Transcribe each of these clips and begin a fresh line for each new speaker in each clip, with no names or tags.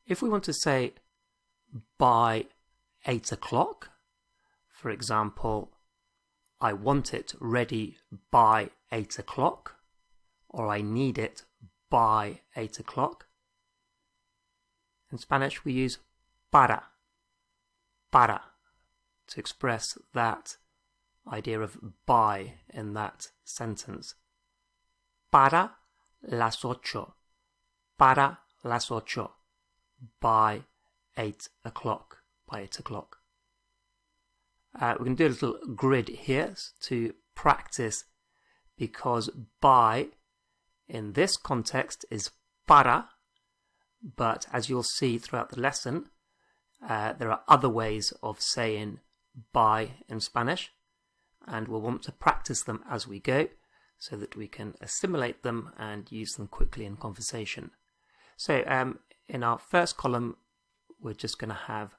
If we want to say by 8 o'clock, for example, I want it ready by 8 o'clock, or I need it by 8 o'clock. In Spanish, we use para to express that idea of by in that sentence. Para las 8. Para las 8. By 8 o'clock. By 8 o'clock. We're going to do a little grid here to practice, because by in this context is para, but as you'll see throughout the lesson, there are other ways of saying by in Spanish, and we'll want to practice them as we go so that we can assimilate them and use them quickly in conversation. So in our first column, we're just going to have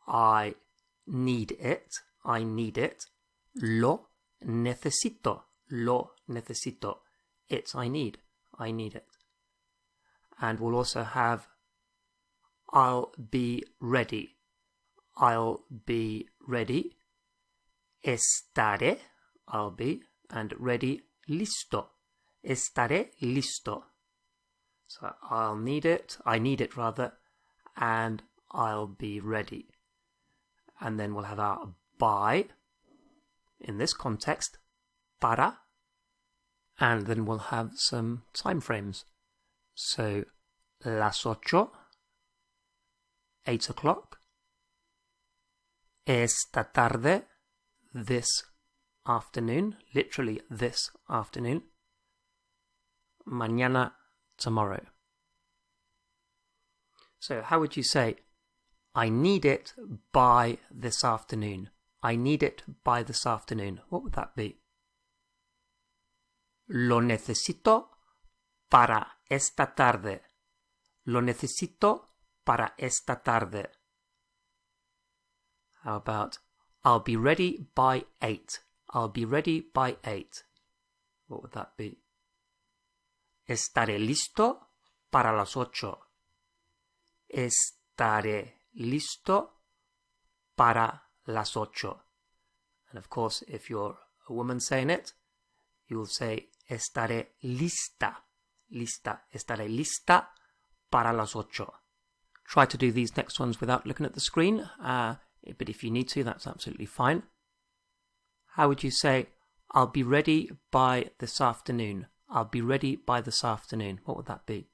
I need it. I need it. Lo necesito. Lo necesito. It's I need. I need it. And we'll also have I'll be ready. I'll be ready. Estaré. I'll be. And ready. Listo. Estaré listo. So I'll need it. I need it rather. And I'll be ready. And then we'll have our by, in this context, para, and then we'll have some time frames. So, las 8, 8 o'clock, esta tarde, this afternoon, literally this afternoon, mañana, tomorrow. So, how would you say, I need it by this afternoon. I need it by this afternoon. What would that be? Lo necesito para esta tarde. Lo necesito para esta tarde. How about I'll be ready by 8. I'll be ready by 8. What would that be? Estaré listo para las 8. Estaré listo para las 8. And of course, if you're a woman saying it, you'll say estaré lista. Lista. Estaré lista para las 8. Try to do these next ones without looking at the screen, but if you need to, that's absolutely fine. How would you say, I'll be ready by this afternoon? I'll be ready by this afternoon. What would that be?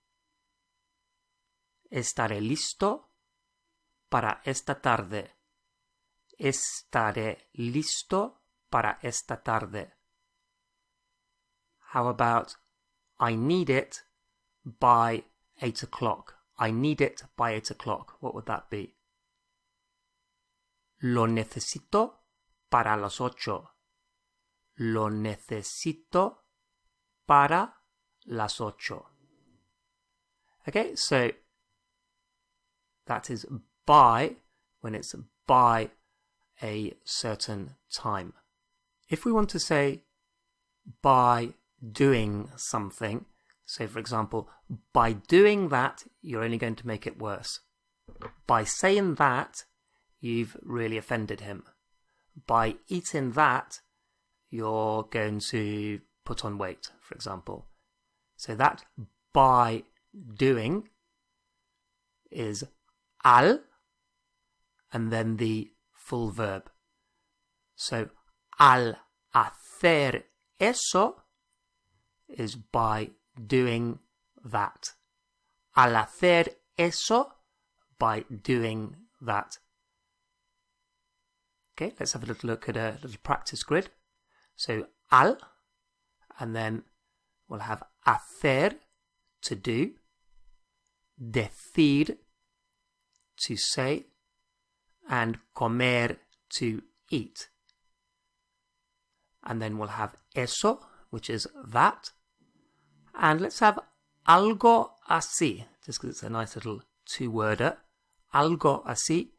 Estaré listo para esta tarde. Estaré listo para esta tarde. How about I need it by 8 o'clock? I need it by 8 o'clock. What would that be? Lo necesito para las 8. Lo necesito para las 8. Okay, so that is by when it's by a certain time. If we want to say by doing something, so for example, by doing that, you're only going to make it worse. By saying that, you've really offended him. By eating that, you're going to put on weight, for example. So that by doing is al, and then the full verb. So al hacer eso is by doing that. Al hacer eso, by doing that. Okay, let's have a little look at a little practice grid. So al, and then we'll have hacer, to do, decir, to say, and comer, to eat. And then we'll have eso, which is that. And let's have algo así, just because it's a nice little two-worder. Algo así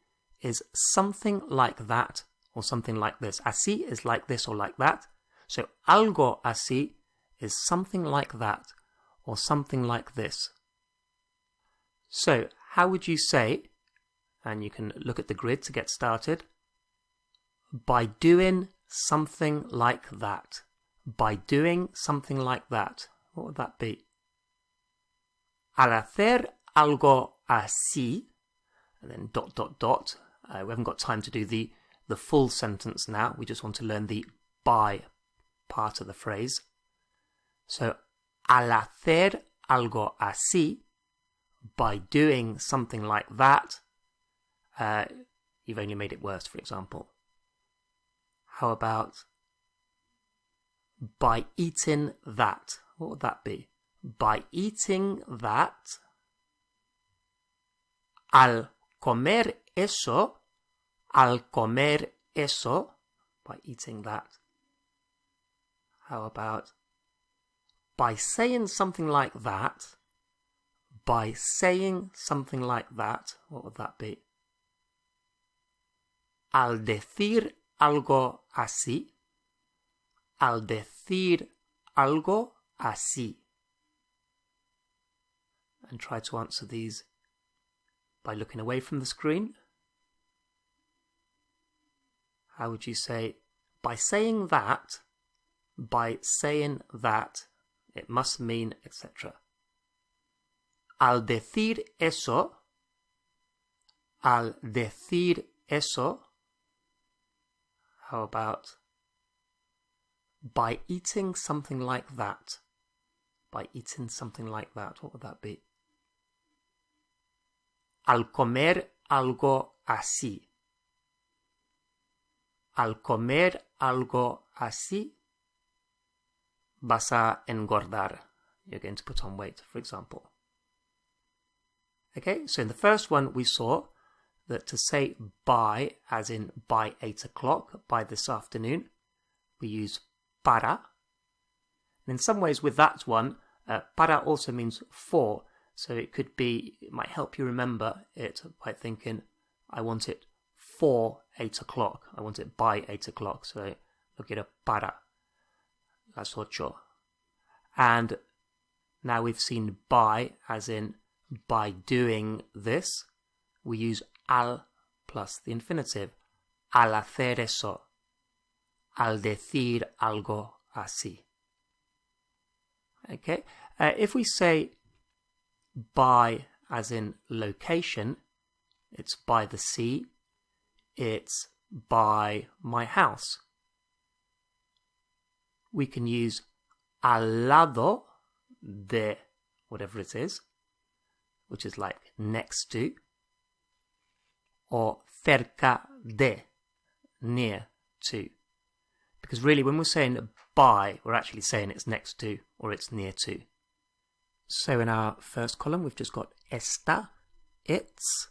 is something like that, or something like this. Así is like this or like that. So algo así is something like that, or something like this. So how would you say, and you can look at the grid to get started, by doing something like that? By doing something like that. What would that be? Al hacer algo así, and then ... We haven't got time to do the full sentence now. We just want to learn the by part of the phrase. So, al hacer algo así, by doing something like that, you've only made it worse, for example. How about by eating that? What would that be? By eating that, al comer eso, by eating that. How about by saying something like that, by saying something like that, what would that be? Al decir algo así, al decir algo así. And try to answer these by looking away from the screen. How would you say, by saying that, it must mean, etc. Al decir eso, how about by eating something like that? By eating something like that, what would that be? Al comer algo así. Al comer algo así, vas a engordar. You're going to put on weight, for example. Okay, so in the first one we saw that to say by, as in by 8 o'clock, by this afternoon, we use para. And in some ways with that one, para also means for. So it could be, it might help you remember it by thinking, I want it for 8 o'clock. I want it by 8 o'clock. So look at a para las 8. And now we've seen by, as in by doing this, we use al plus the infinitive. Al hacer eso. Al decir algo así. Okay. If we say by, as in location, it's by the sea, it's by my house. We can use al lado de whatever it is, which is like next to, or cerca de, near to. Because really when we're saying by, we're actually saying it's next to or it's near to. So in our first column, we've just got está, it's,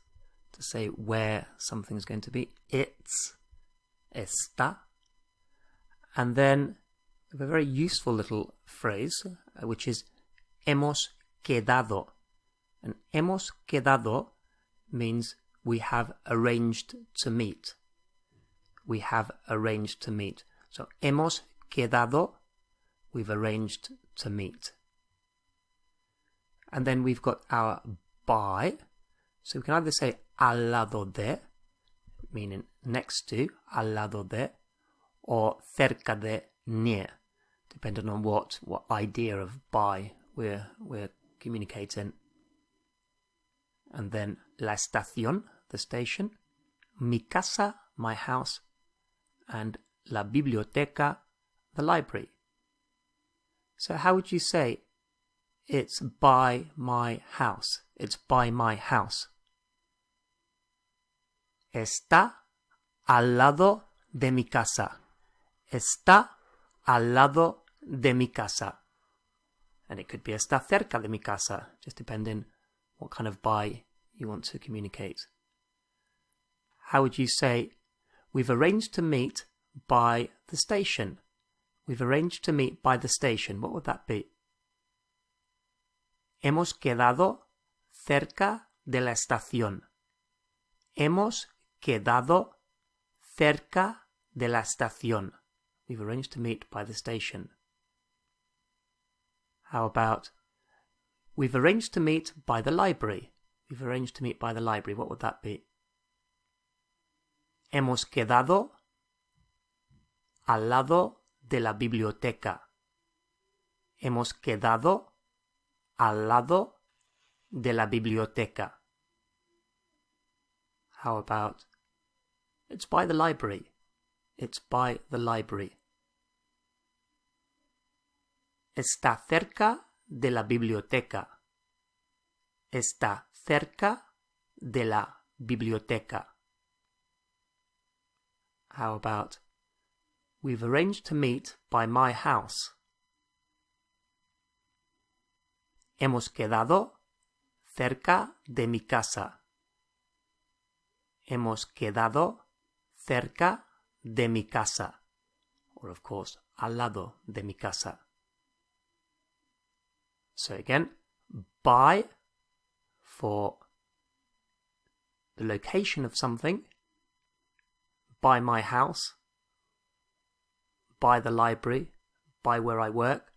to say where something's going to be. It's, está. And then we have a very useful little phrase, which is hemos quedado. And hemos quedado means we have arranged to meet. We have arranged to meet. So hemos quedado, we've arranged to meet. And then we've got our by. So we can either say al lado de, meaning next to, al lado de, or cerca de, near, depending on what idea of by we're communicating. And then la estación, the station, mi casa, my house, and la biblioteca, the library. So how would you say it's by my house? It's by my house. Está al lado de mi casa. Está al lado de mi casa. And it could be está cerca de mi casa, just depending what kind of by you want to communicate. How would you say, we've arranged to meet by the station? We've arranged to meet by the station. What would that be? Hemos quedado cerca de la estación. Hemos quedado cerca de la estación. We've arranged to meet by the station. How about, we've arranged to meet by the library. We've arranged to meet by the library. What would that be? Hemos quedado al lado de la biblioteca. Hemos quedado al lado de la biblioteca. How about, it's by the library. It's by the library. Está cerca de la biblioteca. Está cerca de la biblioteca. How about, we've arranged to meet by my house. Hemos quedado cerca de mi casa. Hemos quedado cerca de mi casa. Or, of course, al lado de mi casa. So again, by for the location of something, by my house, by the library, by where I work.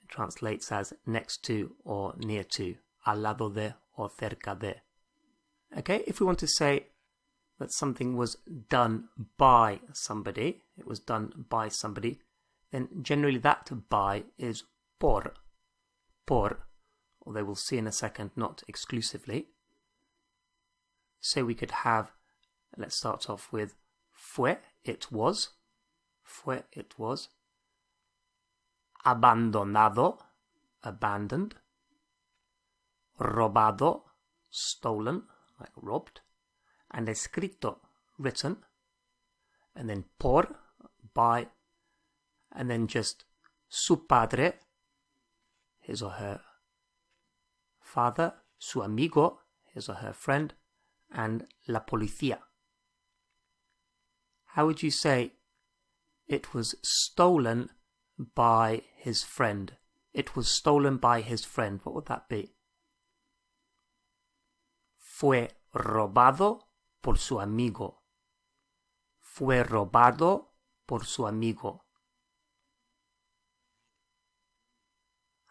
It translates as next to or near to, al lado de or cerca de. Okay, if we want to say that something was done by somebody, it was done by somebody, then generally that by is por, although we'll see in a second, not exclusively. So we could have, let's start off with fue, it was. Fue, it was. Abandonado, abandoned. Robado, stolen, like robbed. And escrito, written. And then por, by. And then just su padre, his or her father. Su amigo, his or her friend. And la policía. How would you say it was stolen by his friend? It was stolen by his friend. What would that be? Fue robado por su amigo. Fue robado por su amigo.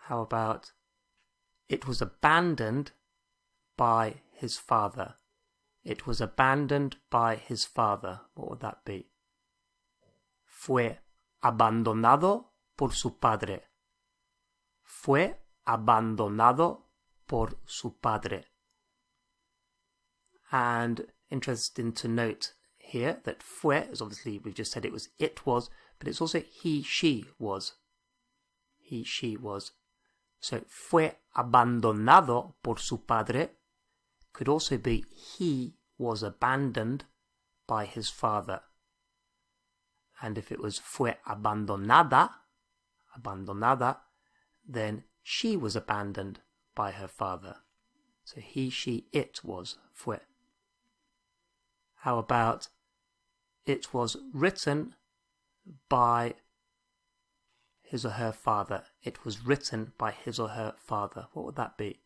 How about, it was abandoned by his father. It was abandoned by his father. What would that be? Fue abandonado por su padre. Fue abandonado por su padre. And interesting to note here that fue is obviously, we've just said it was, but it's also he, she was. He, she was. So fue abandonado por su padre could also be he was abandoned by his father. And if it was fue abandonada, then she was abandoned by her father. So he, she, it was fue. How about, it was written by his or her father. It was written by his or her father. What would that be?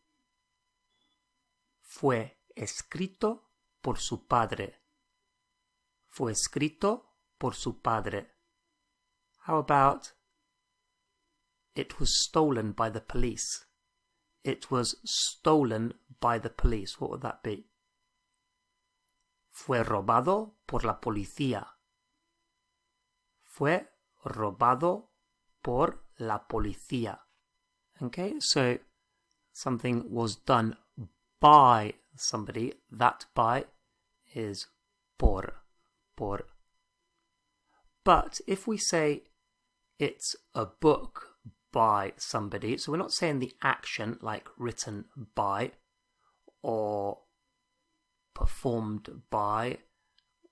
Fue escrito por su padre. Fue escrito por su padre. How about, it was stolen by the police. It was stolen by the police. What would that be? Fue robado por la policía. Fue robado por la policía. Okay, so something was done by somebody. That by is por. But if we say it's a book by somebody, so we're not saying the action like written by or performed by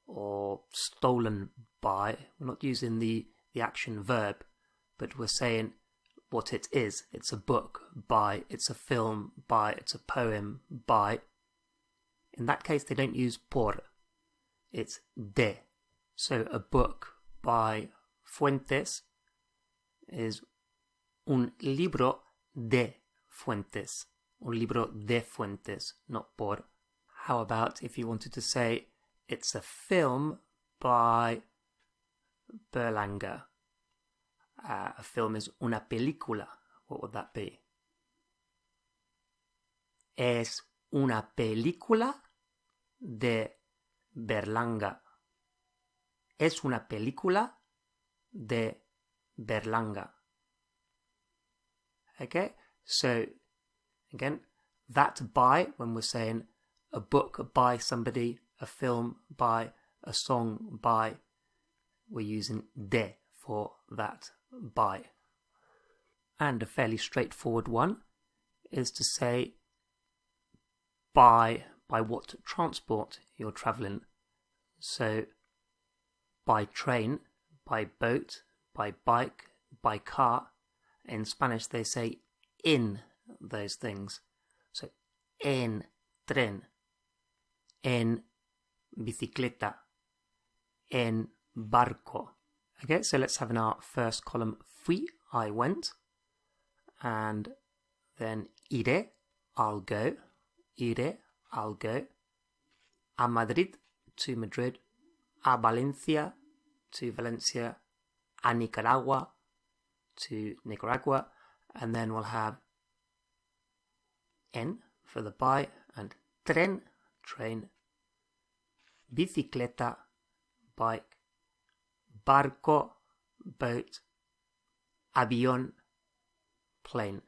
or stolen by. We're not using the action verb, but we're saying what it is. It's a book by, it's a film by, it's a poem by. In that case, they don't use por. It's de. So a book by Fuentes is un libro de Fuentes. Un libro de Fuentes, not por. How about if you wanted to say it's a film by Berlanga? A film is una película. What would that be? Es una película de Berlanga. Es una película de Berlanga. Okay, so again, that by, when we're saying a book by somebody, a film by, a song by, we're using de for that by. And a fairly straightforward one is to say by what transport you're traveling. So by train, by boat, by bike, by car. In Spanish they say in those things. So en tren, en bicicleta, en barco. Okay, so let's have in our first column fui, I went, and then iré, I'll go, iré, I'll go, a Madrid, to Madrid, a Valencia, to Valencia, a Nicaragua, to Nicaragua, and then we'll have en for the by, and tren, train, bicicleta, bike, barco, boat, avión, plane.